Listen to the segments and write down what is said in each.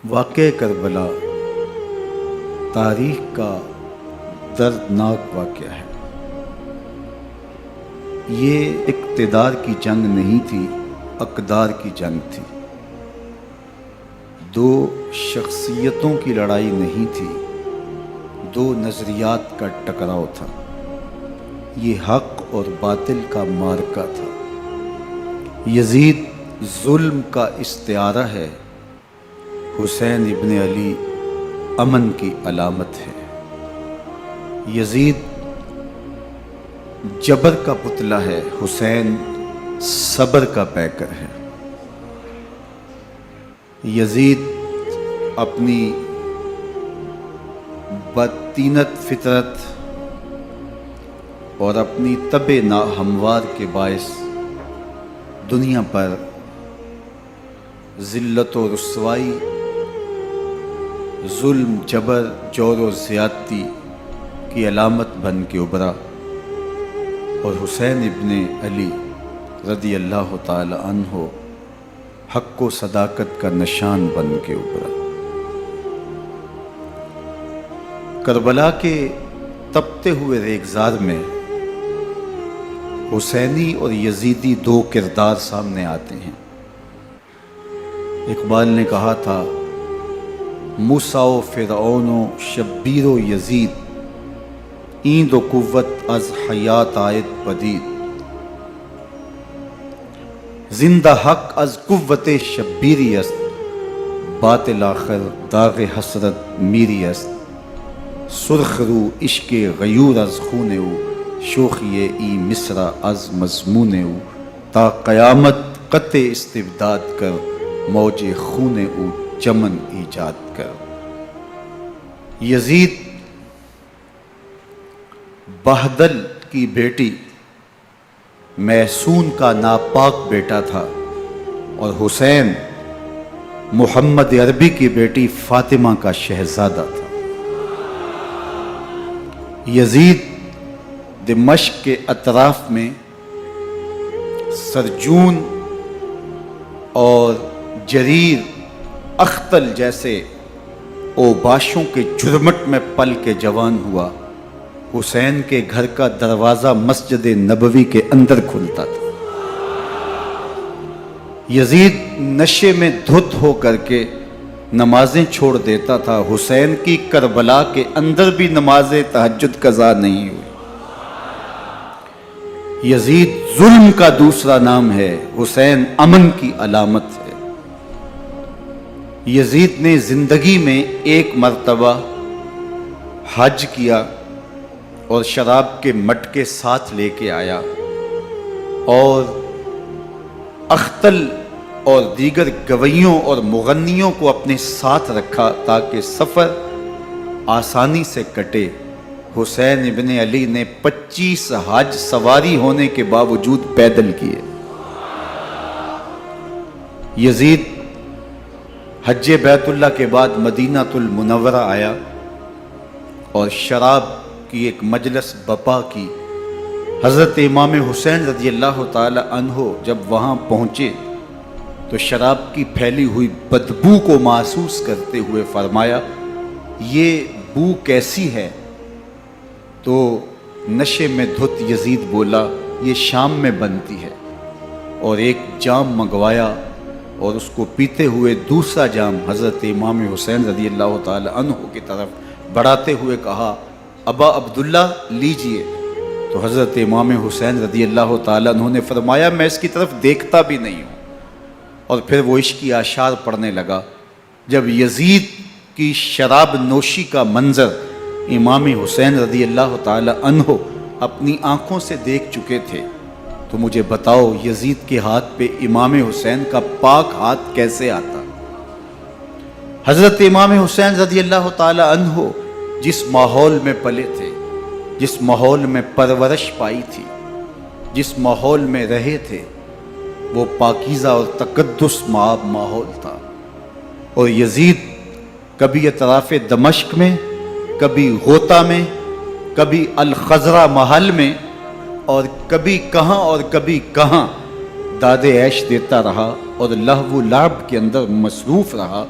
واقعہ کربلا تاریخ کا دردناک واقعہ ہے۔ یہ اقتدار کی جنگ نہیں تھی، اقدار کی جنگ تھی۔ دو شخصیتوں کی لڑائی نہیں تھی، دو نظریات کا ٹکراؤ تھا۔ یہ حق اور باطل کا معرکہ تھا۔ یزید ظلم کا استعارہ ہے، حسین ابن علی امن کی علامت ہے۔ یزید جبر کا پتلا ہے، حسین صبر کا پیکر ہے۔ یزید اپنی بدطینت فطرت اور اپنی طبع ناہموار کے باعث دنیا پر ذلت و رسوائی، ظلم، جبر، جور و زیادتی کی علامت بن کے ابھرا، اور حسین ابن علی رضی اللہ تعالی عنہ حق و صداقت کا نشان بن کے ابھرا۔ کربلا کے تپتے ہوئے ریگزار میں حسینی اور یزیدی دو کردار سامنے آتے ہیں۔ اقبال نے کہا تھا، موسیٰ و فرعون و شبیر و یزید، این دو قوت از حیات آید پدید۔ زندہ حق از قوت شبیری است، باطل آخر داغ حسرت میری است۔ سرخ رو عشق غیور از خون او، شوخی ای مصرع از مضمون او۔ تا قیامت قطع استبداد کر، موج خون او چمن ایجاد کر۔ یزید بہدل کی بیٹی محسون کا ناپاک بیٹا تھا، اور حسین محمد عربی کی بیٹی فاطمہ کا شہزادہ تھا۔ یزید دمشق کے اطراف میں سرجون اور جریر اختل جیسے اوباشوں کے جرمٹ میں پل کے جوان ہوا۔ حسین کے گھر کا دروازہ مسجد نبوی کے اندر کھلتا تھا۔ یزید نشے میں دھت ہو کر کے نمازیں چھوڑ دیتا تھا۔ حسین کی کربلا کے اندر بھی نماز تہجد قضا نہیں ہوئی۔ یزید ظلم کا دوسرا نام ہے، حسین امن کی علامت ہے۔ یزید نے زندگی میں ایک مرتبہ حج کیا اور شراب کے مٹکے ساتھ لے کے آیا، اور اختل اور دیگر گویوں اور مغنیوں کو اپنے ساتھ رکھا تاکہ سفر آسانی سے کٹے۔ حسین ابن علی نے 25 حج سواری ہونے کے باوجود پیدل کیے۔ یزید حج بیت اللہ کے بعد مدینہ المنورہ آیا اور شراب کی ایک مجلس بپا کی۔ حضرت امام حسین رضی اللہ تعالی عنہ جب وہاں پہنچے تو شراب کی پھیلی ہوئی بدبو کو محسوس کرتے ہوئے فرمایا، یہ بو کیسی ہے؟ تو نشے میں دھت یزید بولا، یہ شام میں بنتی ہے، اور ایک جام منگوایا اور اس کو پیتے ہوئے دوسرا جام حضرت امام حسین رضی اللہ تعالی عنہ کی طرف بڑھاتے ہوئے کہا، ابا عبداللہ لیجئے۔ تو حضرت امام حسین رضی اللہ تعالی عنہ نے فرمایا، میں اس کی طرف دیکھتا بھی نہیں ہوں، اور پھر وہ عشقی اشعار پڑھنے لگا۔ جب یزید کی شراب نوشی کا منظر امام حسین رضی اللہ تعالی عنہ اپنی آنکھوں سے دیکھ چکے تھے تو مجھے بتاؤ، یزید کے ہاتھ پہ امام حسین کا پاک ہاتھ کیسے آتا؟ حضرت امام حسین رضی اللہ تعالی عنہ جس ماحول میں پلے تھے، جس ماحول میں پرورش پائی تھی، جس ماحول میں رہے تھے، وہ پاکیزہ اور تقدس مآب ماحول تھا۔ اور یزید کبھی اطراف دمشق میں، کبھی غوطہ میں، کبھی الخضرہ محل میں، اور کبھی کہاں داد عیش دیتا رہا اور لہو و لعب کے اندر مصروف رہا،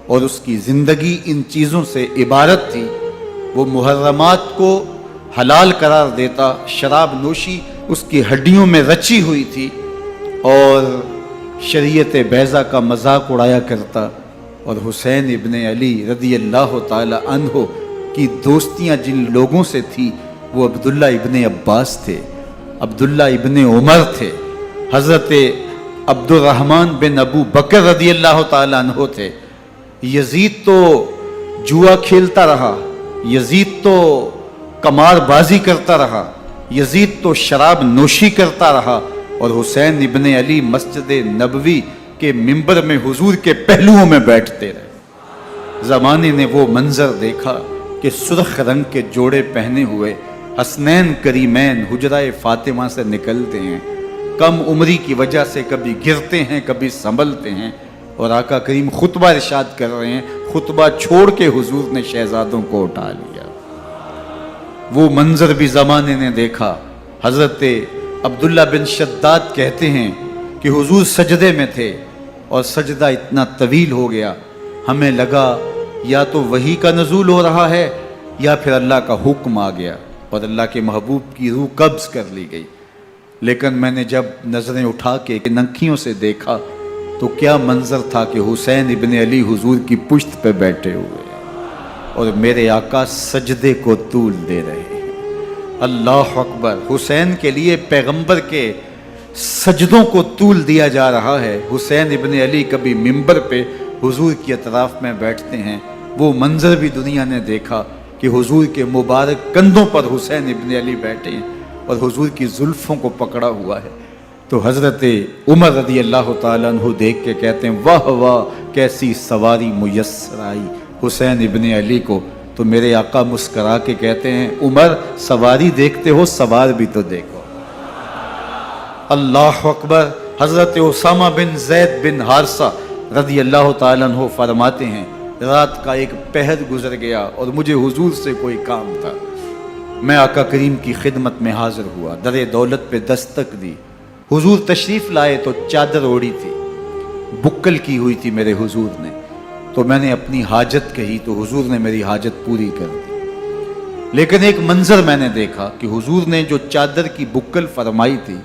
اور اس کی زندگی ان چیزوں سے عبارت تھی۔ وہ محرمات کو حلال قرار دیتا، شراب نوشی اس کی ہڈیوں میں رچی ہوئی تھی، اور شریعت بیضا کا مذاق اڑایا کرتا۔ اور حسین ابن علی رضی اللہ تعالی عنہ کی دوستیاں جن لوگوں سے تھی وہ عبداللہ ابن عباس تھے، عبداللہ ابن عمر تھے، حضرت عبد الرحمن بن ابو بکر رضی اللہ تعالی عنہ تھے۔ یزید تو جوا کھیلتا رہا، یزید تو قمار بازی کرتا رہا، یزید تو شراب نوشی کرتا رہا، اور حسین ابن علی مسجد نبوی کے منبر میں حضور کے پہلوؤں میں بیٹھتے رہے۔ زمانے نے وہ منظر دیکھا کہ سرخ رنگ کے جوڑے پہنے ہوئے حسنین کریمین حجرہ فاطمہ سے نکلتے ہیں، کم عمری کی وجہ سے کبھی گرتے ہیں کبھی سنبھلتے ہیں، اور آقا کریم خطبہ ارشاد کر رہے ہیں، خطبہ چھوڑ کے حضور نے شہزادوں کو اٹھا لیا۔ وہ منظر بھی زمانے نے دیکھا۔ حضرت عبداللہ بن شداد کہتے ہیں کہ حضور سجدے میں تھے اور سجدہ اتنا طویل ہو گیا، ہمیں لگا یا تو وحی کا نزول ہو رہا ہے یا پھر اللہ کا حکم آ گیا اور اللہ کے محبوب کی روح قبض کر لی گئی۔ لیکن میں نے جب نظریں اٹھا کے ننکیوں سے دیکھا تو کیا منظر تھا کہ حسین ابن علی حضور کی پشت پہ بیٹھے ہوئے اور میرے آقا سجدے کو طول دے رہے ہیں۔ اللہ اکبر! حسین کے لیے پیغمبر کے سجدوں کو طول دیا جا رہا ہے۔ حسین ابن علی کبھی منبر پہ حضور کی اطراف میں بیٹھتے ہیں، وہ منظر بھی دنیا نے دیکھا کہ حضور کے مبارک کندھوں پر حسین ابن علی بیٹھے ہیں اور حضور کی زلفوں کو پکڑا ہوا ہے۔ تو حضرت عمر رضی اللہ تعالیٰ عنہ دیکھ کے کہتے ہیں واہ واہ کیسی سواری میسر آئی حسین ابن علی کو۔ تو میرے آقا مسکرا کے کہتے ہیں عمر سواری دیکھتے ہو سوار بھی تو دیکھو۔ اللہ اکبر! حضرت اسامہ بن زید بن حارثہ رضی اللہ تعالیٰ عنہ فرماتے ہیں رات کا ایک پہر گزر گیا اور مجھے حضور سے کوئی کام تھا، میں آقا کریم کی خدمت میں حاضر ہوا، در دولت پہ دستک دی، حضور تشریف لائے تو چادر اوڑی تھی، بکل کی ہوئی تھی میرے حضور نے، تو میں نے اپنی حاجت کہی تو حضور نے میری حاجت پوری کر دی۔ لیکن ایک منظر میں نے دیکھا کہ حضور نے جو چادر کی بکل فرمائی تھی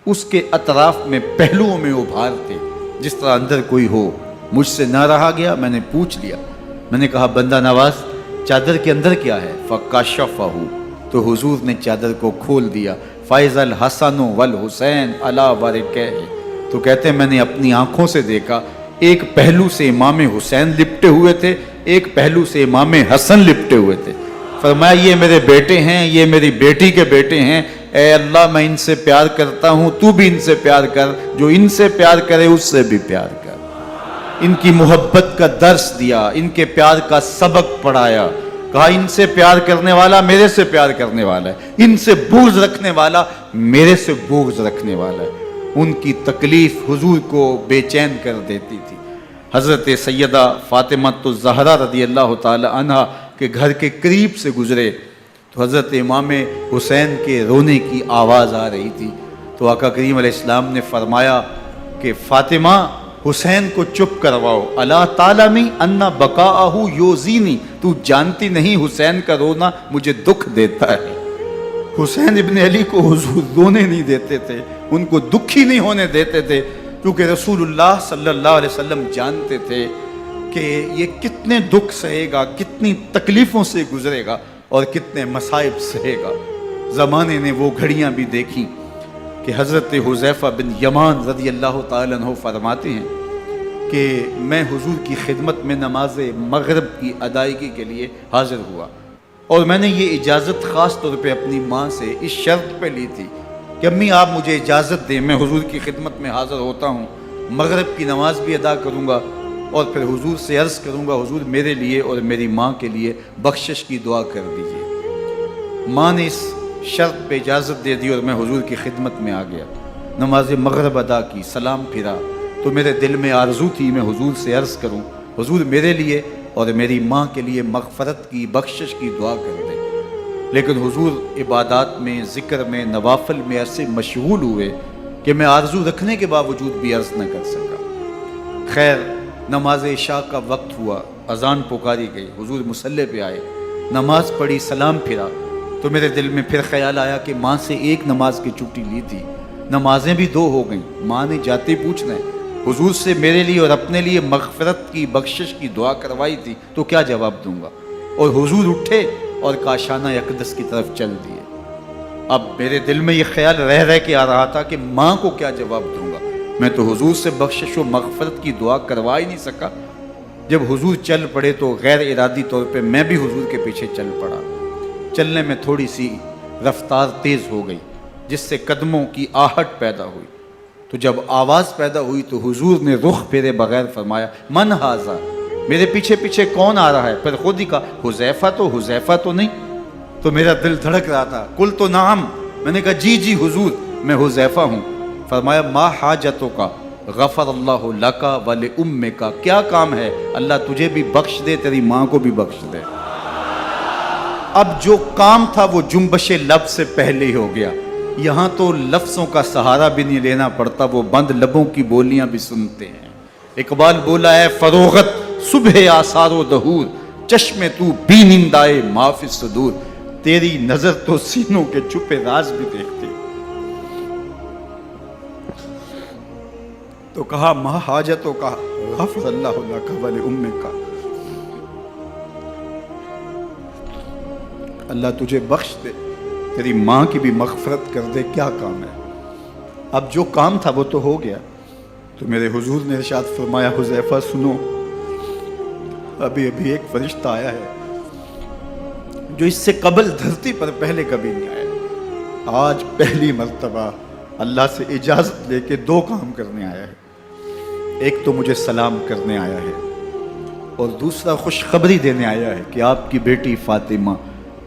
اس کے اطراف میں پہلوؤں میں ابھار تھے جس طرح اندر کوئی ہو۔ مجھ سے نہ رہا گیا، میں نے پوچھ لیا، میں نے کہا بندہ نواز چادر کے اندر کیا ہے؟ فکاشفہ، تو حضور نے چادر کو کھول دیا۔ فائز الحسن والحسین علی ورکہ، تو کہتے ہیں میں نے اپنی آنکھوں سے دیکھا، ایک پہلو سے امام حسین لپٹے ہوئے تھے، ایک پہلو سے امام حسن لپٹے ہوئے تھے۔ فرمایا یہ میرے بیٹے ہیں، یہ میری بیٹی کے بیٹے ہیں، اے اللہ میں ان سے پیار کرتا ہوں، تو بھی ان سے پیار کر، جو ان سے پیار کرے اس سے بھی پیار کر۔ ان کی محبت کا درس دیا، ان کے پیار کا سبق پڑھایا، کہا ان سے پیار کرنے والا میرے سے پیار کرنے والا ہے، ان سے بغض رکھنے والا میرے سے بغض رکھنے والا ہے۔ ان کی تکلیف حضور کو بے چین کر دیتی تھی۔ حضرت سیدہ فاطمہ الزہرا رضی اللہ تعالی عنہ کے گھر کے قریب سے گزرے تو حضرت امام حسین کے رونے کی آواز آ رہی تھی، تو آقا کریم علیہ السلام نے فرمایا کہ فاطمہ حسین کو چپ کرواؤ، اللہ تعالیٰ انا بقاءہ یوزینی، تو جانتی نہیں حسین کا رونا مجھے دکھ دیتا ہے۔ حسین ابن علی کو حضور رونے نہیں دیتے تھے، ان کو دکھی نہیں ہونے دیتے تھے، کیونکہ رسول اللہ صلی اللہ علیہ وسلم جانتے تھے کہ یہ کتنے دکھ سہے گا، کتنی تکلیفوں سے گزرے گا اور کتنے مصائب سہے گا۔ زمانے نے وہ گھڑیاں بھی دیکھی کہ حضرت حذیفہ بن یمان رضی اللہ تعالیٰ عنہ فرماتے ہیں کہ میں حضور کی خدمت میں نماز مغرب کی ادائیگی کے لیے حاضر ہوا، اور میں نے یہ اجازت خاص طور پہ اپنی ماں سے اس شرط پہ لی تھی کہ امی آپ مجھے اجازت دیں، میں حضور کی خدمت میں حاضر ہوتا ہوں، مغرب کی نماز بھی ادا کروں گا اور پھر حضور سے عرض کروں گا حضور میرے لیے اور میری ماں کے لیے بخشش کی دعا کر دیجیے۔ ماں نے اس شرط پہ اجازت دے دی اور میں حضور کی خدمت میں آ گیا، نماز مغرب ادا کی، سلام پھرا تو میرے دل میں آرزو تھی میں حضور سے عرض کروں حضور میرے لیے اور میری ماں کے لیے مغفرت کی بخشش کی دعا کر دیں، لیکن حضور عبادات میں ذکر میں نوافل میں ایسے مشغول ہوئے کہ میں آرزو رکھنے کے باوجود بھی عرض نہ کر سکا۔ خیر نماز عشاء کا وقت ہوا، اذان پکاری گئی، حضور مصلی پہ آئے، نماز پڑھی، سلام پھرا، تو میرے دل میں پھر خیال آیا کہ ماں سے ایک نماز کی چھٹی لی تھی، نمازیں بھی 2 ہو گئیں، ماں نے جاتے پوچھنا ہے حضور سے میرے لیے اور اپنے لیے مغفرت کی، بخشش کی دعا کروائی تھی، تو کیا جواب دوں گا؟ اور حضور اٹھے اور کاشانہ اقدس کی طرف چل دیے۔ اب میرے دل میں یہ خیال رہ کے آ رہا تھا کہ ماں کو کیا جواب دوں گا؟ میں تو حضور سے بخشش و مغفرت کی دعا کروا ہی نہیں سکا۔ جب حضور چل پڑے تو غیر ارادی طور پہ میں بھی حضور کے پیچھے چل پڑا۔ چلنے میں تھوڑی سی رفتار تیز ہو گئی، جس سے قدموں کی آہٹ پیدا ہوئی۔ تو جب آواز پیدا ہوئی تو حضور نے رخ پھیرے بغیر فرمایا، من ھذا، میرے پیچھے پیچھے کون آ رہا ہے؟ پھر خود ہی کہا، حذیفہ تو نہیں؟ تو میرا دل دھڑک رہا تھا، قلت نعم، میں نے کہا جی حضور میں حذیفہ ہوں۔ فرمایا، ما حاجتک، غفر اللہ لک ولامک، کیا کام ہے؟ اللہ تجھے بھی بخش دے، تیری ماں کو بھی بخش دے۔ اب جو کام تھا وہ جنبش لب سے پہلے ہی ہو گیا، یہاں تو لفظوں کا سہارا بھی نہیں لینا پڑتا، وہ بند لبوں کی بولیاں بھی سنتے ہیں۔ اقبال بولا ہے، فروغت صبح آثار و دہور، چشم تو بی نندائے ما فی الصدور، تیری نظر تو سینوں کے چھپے راز بھی دیکھتی۔ تو کہا، ما حاجتوں کا غفر اللہ لک ولامک، اللہ تجھے بخش دے، تیری ماں کی بھی مغفرت کر دے، کیا کام ہے؟ اب جو کام تھا وہ تو ہو گیا۔ تو میرے حضور نے ارشاد فرمایا، حذیفہ سنو، ابھی ایک فرشتہ آیا ہے جو اس سے قبل دھرتی پر پہلے کبھی نہیں آیا، آج پہلی مرتبہ اللہ سے اجازت لے کے 2 کام کرنے آیا ہے۔ ایک تو مجھے سلام کرنے آیا ہے، اور دوسرا خوشخبری دینے آیا ہے کہ آپ کی بیٹی فاطمہ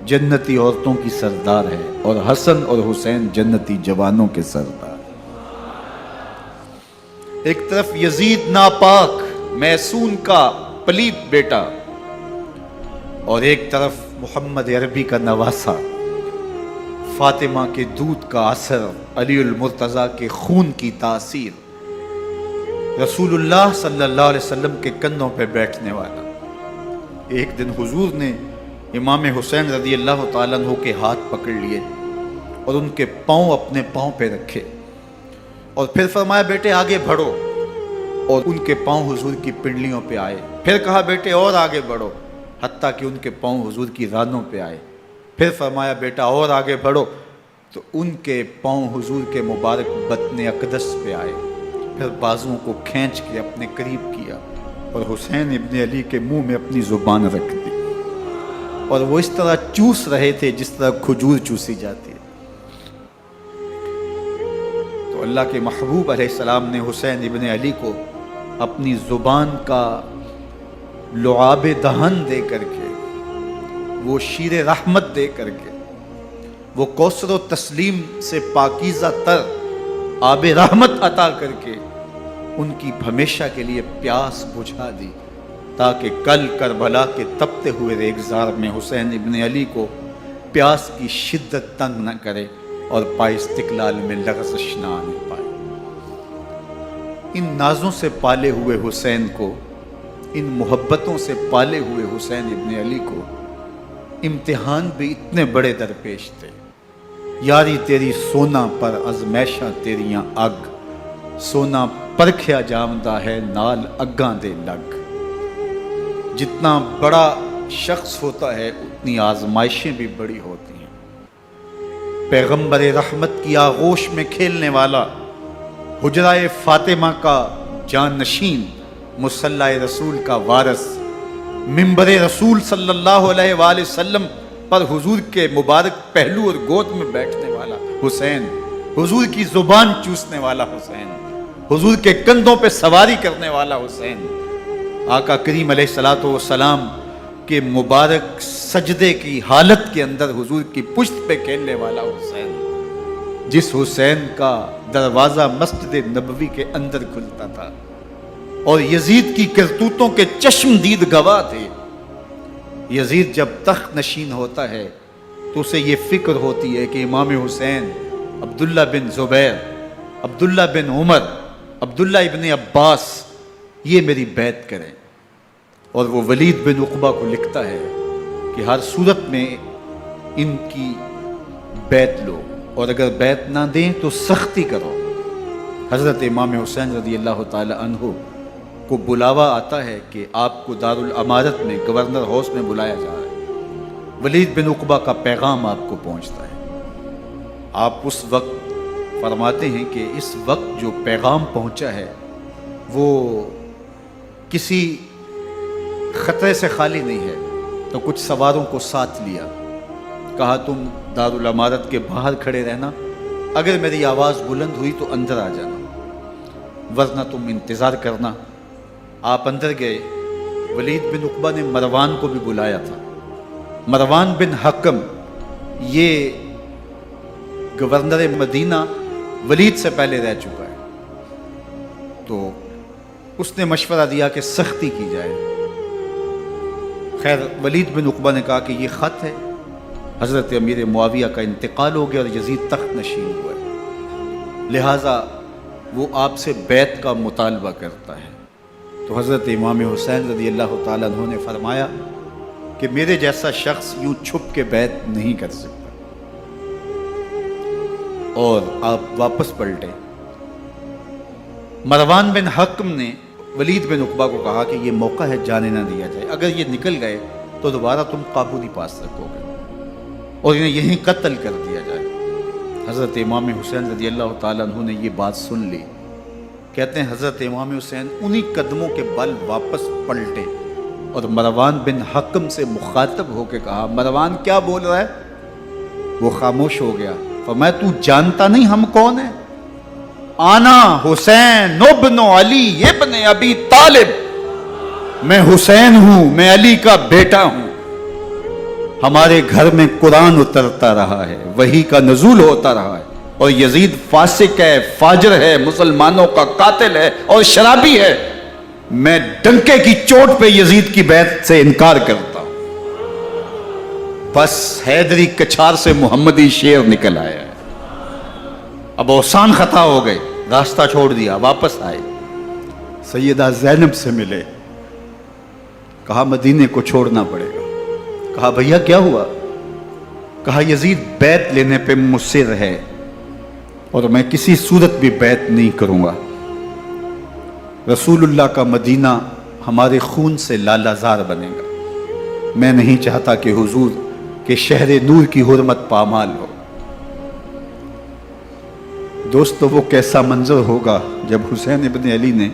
جنتی عورتوں کی سردار ہے، اور حسن اور حسین جنتی جوانوں کے سردار۔ ایک طرف یزید ناپاک میسون کا پلیت بیٹا، اور ایک طرف محمد عربی کا نواسا، فاطمہ کے دودھ کا اثر، علی المرتضیٰ کے خون کی تاثیر، رسول اللہ صلی اللہ علیہ وسلم کے کندھوں پہ بیٹھنے والا۔ ایک دن حضور نے امام حسین رضی اللہ تعالیٰ عنہ کے ہاتھ پکڑ لیے اور ان کے پاؤں اپنے پاؤں پہ رکھے، اور پھر فرمایا، بیٹے آگے بڑھو، اور ان کے پاؤں حضور کی پنڈلیوں پہ آئے۔ پھر کہا، بیٹے اور آگے بڑھو، حتیٰ کہ ان کے پاؤں حضور کی رانوں پہ آئے۔ پھر فرمایا، بیٹا اور آگے بڑھو، تو ان کے پاؤں حضور کے مبارک بطن اقدس پہ آئے۔ پھر بازوؤں کو کھینچ کے اپنے قریب کیا اور حسین ابن علی کے منہ میں اپنی زبان رکھ دی، اور وہ اس طرح چوس رہے تھے جس طرح کھجور چوسی جاتی ہے۔ تو اللہ کے محبوب علیہ السلام نے حسین ابن علی کو اپنی زبان کا لعاب دہن دے کر کے، وہ شیر رحمت دے کر کے، وہ کوثر و تسلیم سے پاکیزہ تر آب رحمت عطا کر کے ان کی ہمیشہ کے لیے پیاس بجھا دی، تاکہ کل کربلا کے تپتے ہوئے ریگزار میں حسین ابن علی کو پیاس کی شدت تنگ نہ کرے اور پائے استقلال میں لغزش نہ آنے پائے۔ ان نازوں سے پالے ہوئے حسین کو، ان محبتوں سے پالے ہوئے حسین ابن علی کو امتحان بھی اتنے بڑے درپیش تھے۔ یاری تیری سونا پر ازمیشاں تیریاں اگ، سونا پرکھیا جامدہ ہے نال اگاں دے لگ۔ جتنا بڑا شخص ہوتا ہے اتنی آزمائشیں بھی بڑی ہوتی ہیں۔ پیغمبر رحمت کی آغوش میں کھیلنے والا، حجرہ فاطمہ کا جانشین، مصلی رسول کا وارث، منبر رسول صلی اللہ علیہ وآلہ وسلم پر حضور کے مبارک پہلو اور گود میں بیٹھنے والا حسین، حضور کی زبان چوسنے والا حسین، حضور کے کندھوں پہ سواری کرنے والا حسین، آقا کریم علیہ الصلوۃ والسلام کے مبارک سجدے کی حالت کے اندر حضور کی پشت پہ کھیلنے والا حسین، جس حسین کا دروازہ مسجد نبوی کے اندر کھلتا تھا اور یزید کی کرتوتوں کے چشم دید گواہ تھے۔ یزید جب تخت نشین ہوتا ہے تو اسے یہ فکر ہوتی ہے کہ امام حسین، عبداللہ بن زبیر، عبداللہ بن عمر، عبداللہ ابن عباس یہ میری بیعت کریں. اور وہ ولید بن عقبہ کو لکھتا ہے کہ ہر صورت میں ان کی بیعت لو، اور اگر بیعت نہ دیں تو سختی کرو. حضرت امام حسین رضی اللہ تعالی عنہ کو بلاوا آتا ہے کہ آپ کو دارالامارت میں گورنر ہاؤس میں بلایا جا رہا ہے. ولید بن عقبہ کا پیغام آپ کو پہنچتا ہے. آپ اس وقت فرماتے ہیں کہ اس وقت جو پیغام پہنچا ہے وہ کسی خطرے سے خالی نہیں ہے. تو کچھ سواروں کو ساتھ لیا، کہا تم دارالامارت کے باہر کھڑے رہنا، اگر میری آواز بلند ہوئی تو اندر آ جانا، ورنہ تم انتظار کرنا. آپ اندر گئے. ولید بن عقبہ نے مروان کو بھی بلایا تھا. مروان بن حکم یہ گورنر مدینہ ولید سے پہلے رہ چکا ہے، تو اس نے مشورہ دیا کہ سختی کی جائے. خیر ولید بن عقبہ نے کہا کہ یہ خط ہے، حضرت امیر معاویہ کا انتقال ہو گیا اور یزید تخت نشین ہوا ہے، لہٰذا وہ آپ سے بیعت کا مطالبہ کرتا ہے. تو حضرت امام حسین رضی اللہ تعالیٰ عنہ نے فرمایا کہ میرے جیسا شخص یوں چھپ کے بیعت نہیں کر سکتا. اور آپ واپس پلٹے. مروان بن حکم نے ولید بن عقبہ کو کہا کہ یہ موقع ہے جانے نہ دیا جائے، اگر یہ نکل گئے تو دوبارہ تم قابو نہیں پا سکو گے اور انہیں یہیں قتل کر دیا جائے. حضرت امام حسین رضی اللہ تعالیٰ عنہ نے یہ بات سن لی. کہتے ہیں حضرت امام حسین انہی قدموں کے بل واپس پلٹے اور مروان بن حکم سے مخاطب ہو کے کہا، مروان کیا بول رہا ہے؟ وہ خاموش ہو گیا. فرمایا تو جانتا نہیں ہم کون ہیں؟ آنا حسین ابن علی ابن ابی طالب، میں حسین ہوں، میں علی کا بیٹا ہوں. ہمارے گھر میں قرآن اترتا رہا ہے، وحی کا نزول ہوتا رہا ہے، اور یزید فاسق ہے، فاجر ہے، مسلمانوں کا قاتل ہے اور شرابی ہے. میں ڈنکے کی چوٹ پہ یزید کی بیعت سے انکار کرتا ہوں. بس حیدری کچھار سے محمدی شیر نکل آیا ہے. اب اوسان خطا ہو گئے، راستہ چھوڑ دیا، واپس آئے. سیدہ زینب سے ملے، کہا مدینے کو چھوڑنا پڑے گا. کہا بھیا کیا ہوا؟ کہا یزید بیعت لینے پہ مصر ہے اور میں کسی صورت بھی بیعت نہیں کروں گا. رسول اللہ کا مدینہ ہمارے خون سے لالہ زار بنے گا. میں نہیں چاہتا کہ حضور کے شہر نور کی حرمت پامال ہو. دوستو وہ کیسا منظر ہوگا جب حسین ابن علی نے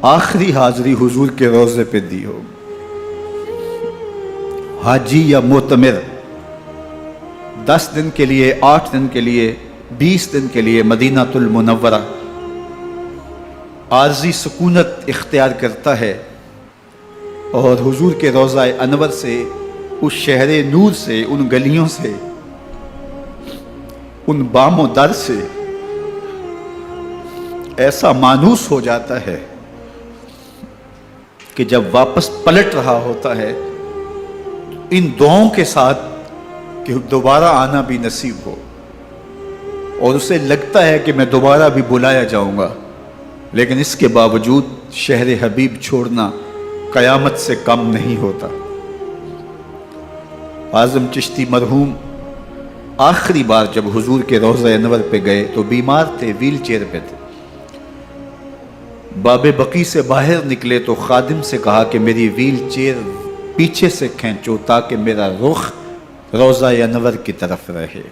آخری حاضری حضور کے روضے پہ دی ہو. حاجی یا معتمر 10 دن کے لیے، 8 دن کے لیے، 20 دن کے لیے مدینہ المنورہ عارضی سکونت اختیار کرتا ہے اور حضور کے روضہ انور سے، اس شہر نور سے، ان گلیوں سے، ان بام و در سے ایسا مانوس ہو جاتا ہے کہ جب واپس پلٹ رہا ہوتا ہے ان دعاؤں کے ساتھ کہ دوبارہ آنا بھی نصیب ہو، اور اسے لگتا ہے کہ میں دوبارہ بھی بلایا جاؤں گا، لیکن اس کے باوجود شہر حبیب چھوڑنا قیامت سے کم نہیں ہوتا. اعظم چشتی مرحوم آخری بار جب حضور کے روضہ انور پہ گئے تو بیمار تھے، ویل چیئر پہ تھے. باب بقی سے باہر نکلے تو خادم سے کہا کہ میری ویل چیئر پیچھے سے کھینچو تاکہ میرا رخ روضہ انور کی طرف رہے.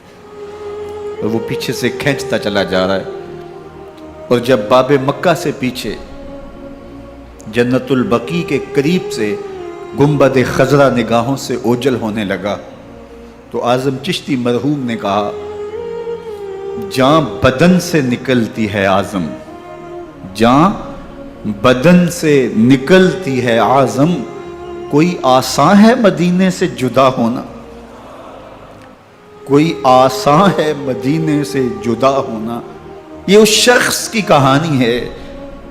اور وہ پیچھے سے کھینچتا چلا جا رہا ہے، اور جب باب مکہ سے پیچھے جنت البقیع کے قریب سے گنبد خضرا نگاہوں سے اوجل ہونے لگا تو اعظم چشتی مرحوم نے کہا، جان بدن سے نکلتی ہے اعظم، جان بدن سے نکلتی ہے اعظم، کوئی آسان ہے مدینے سے جدا ہونا، کوئی آسان ہے مدینے سے جدا ہونا. یہ اس شخص کی کہانی ہے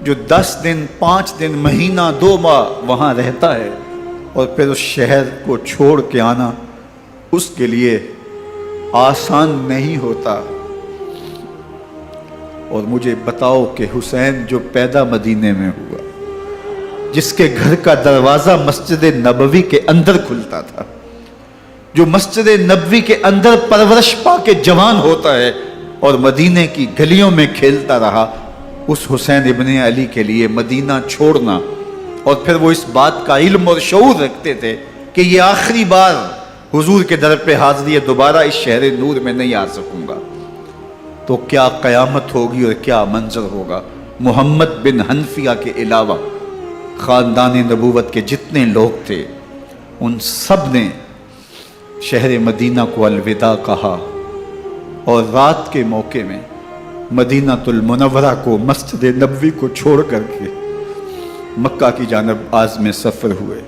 جو 10 دن، 5 دن، مہینہ، 2 ماہ وہاں رہتا ہے اور پھر اس شہر کو چھوڑ کے آنا اس کے لیے آسان نہیں ہوتا. اور مجھے بتاؤ کہ حسین جو پیدا مدینے میں ہوا، جس کے گھر کا دروازہ مسجد نبوی کے اندر کھلتا تھا، جو مسجد نبوی کے اندر پرورش پا کے جوان ہوتا ہے اور مدینے کی گلیوں میں کھیلتا رہا، اس حسین ابن علی کے لیے مدینہ چھوڑنا، اور پھر وہ اس بات کا علم اور شعور رکھتے تھے کہ یہ آخری بار حضور کے در پہ حاضری ہے، دوبارہ اس شہر نور میں نہیں آ سکوں گا، تو کیا قیامت ہوگی اور کیا منظر ہوگا۔ محمد بن حنفیہ کے علاوہ خاندان نبوت کے جتنے لوگ تھے ان سب نے شہر مدینہ کو الوداع کہا، اور رات کے موقع میں مدینہ المنورہ کو، مسجد نبوی کو چھوڑ کر کے مکہ کی جانب عازم سفر ہوئے۔